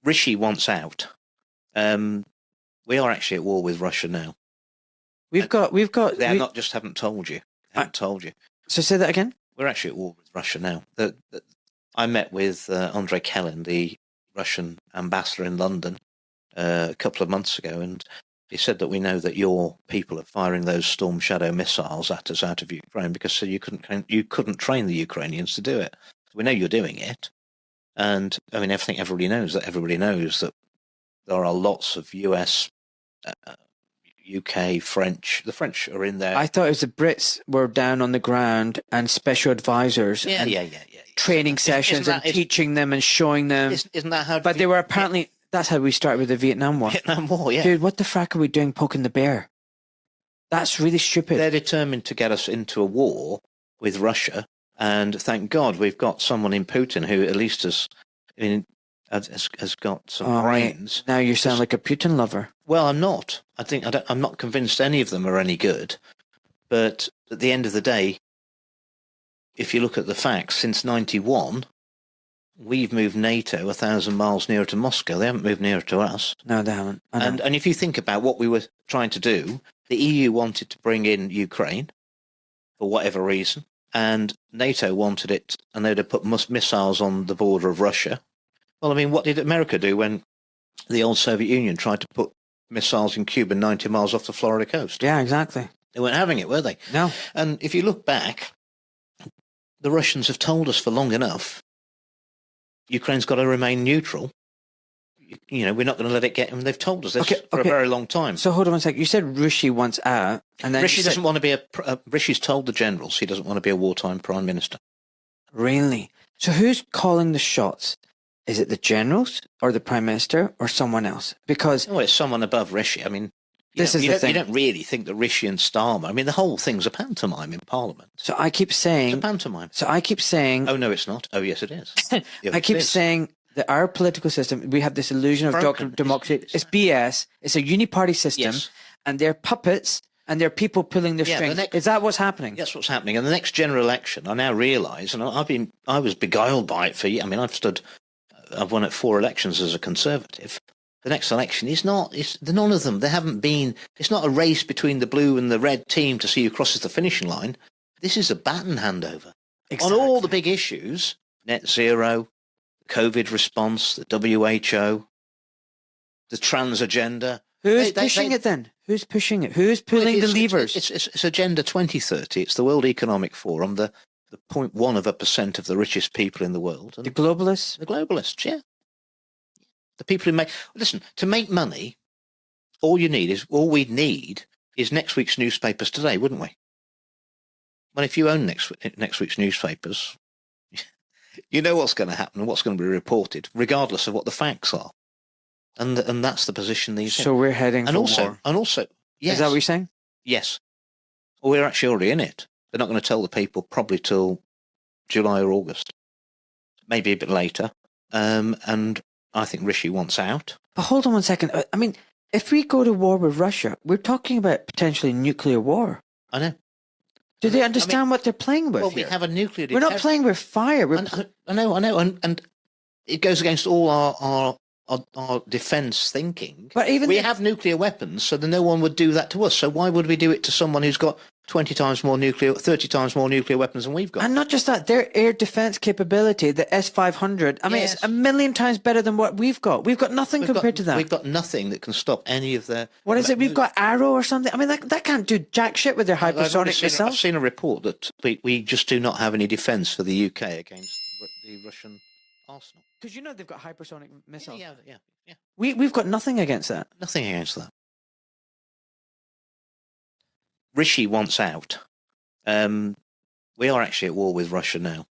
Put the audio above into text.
Rishi wants out. We are actually at war with Russia now. We've got. They not just haven't told you. Haven't told you. So say that again. We're actually at war with Russia now. I met with Andrei Kelin, the Russian ambassador in London, a couple of months ago, and he said that we know that your people are firing those Storm Shadow missiles at us out of Ukraine because you couldn't train the Ukrainians to do it. We know you're doing it, and I mean everybody knows that there are lots of US, UK, French. The French are in there. I thought it was the Brits were down on the ground and special advisors. Yeah. Training sessions and teaching them and showing them. Isn't that how? But they were apparently. That's how we started with the Vietnam War. Yeah. Dude, what the frack are we doing poking the bear? That's really stupid. They're determined to get us into a war with Russia, and thank God we've got someone in Putin who at least has got some brains. Now you sound like a Putin lover. Well, I'm not. I'm not convinced any of them are any good. But at the end of the day, if you look at the facts, since '91, we've moved NATO 1,000 miles nearer to Moscow. They haven't moved nearer to us. No, they haven't. And if you think about what we were trying to do, the EU wanted to bring in Ukraine for whatever reason, and NATO wanted it, and they'd have put missiles on the border of Russia. Well, I mean, what did America do when the old Soviet Union tried to put missiles in Cuba 90 miles off the Florida coast? Yeah, exactly. They weren't having it, were they? No. And if you look back, the Russians have told us for long enough Ukraine's got to remain neutral. You know, we're not going to let it get them. They've told us this for a very long time. So hold on one second. You said Rishi wants out, and then Rishi doesn't want to be Rishi's told the generals he doesn't want to be a wartime prime minister. Really? So who's calling the shots? Is it the generals or the prime minister or someone else? Because it's someone above Rishi. I mean, you don't really think that Rishi and Starmer. I mean, the whole thing's a pantomime in Parliament. So I keep saying it's a pantomime. So I keep saying, oh no, it's not. Oh yes, it is. I keep saying that our political system, we have this illusion of democracy. It's BS. It's a uniparty system, and they're puppets. And there are people pulling the strings. Is that what's happening? That's what's happening. And the next general election, I now realise, and I was beguiled by it for years. I mean, I've won at 4 elections as a Conservative. The next election is not. None of them. They haven't been. It's not a race between the blue and the red team to see who crosses the finishing line. This is a baton handover on all the big issues: net zero, COVID response, the WHO, the trans agenda. Who's pushing it then? Who's pushing it? Who's pulling the levers? It's Agenda 2030. It's the World Economic Forum, the 0.1% of the richest people in the world. The globalists? The globalists, yeah. The people who to make money, all we'd need is next week's newspapers today, wouldn't we? Well, if you own next week's newspapers, you know what's going to happen and what's going to be reported, regardless of what the facts are. And that's the position these. So we're heading for war. And also, yes. Is that what you're saying? Yes. Well, we're actually already in it. They're not going to tell the people probably till July or August, maybe a bit later. And I think Rishi wants out. But hold on one second. I mean, if we go to war with Russia, we're talking about potentially nuclear war. I know. Do they understand what they're playing with? Well, here? we have a nuclear. We're not playing with fire. I know, and it goes against all our defence thinking. But we have nuclear weapons, so that no one would do that to us. So why would we do it to someone who's got 20 times more 30 times more nuclear weapons than we've got? And not just that, their air defence capability, the S-500, I mean, it's 1,000,000 times better than what we've got. We've got nothing compared to that. We've got nothing that can stop any of their... What is it? We've got Arrow or something? I mean, that can't do jack shit with their hypersonic missiles. I've seen a report that we just do not have any defence for the UK against the Russian arsenal. Because you know they've got hypersonic missiles. Yeah. We've got nothing against that. Nothing against that. Rishi wants out. We are actually at war with Russia now.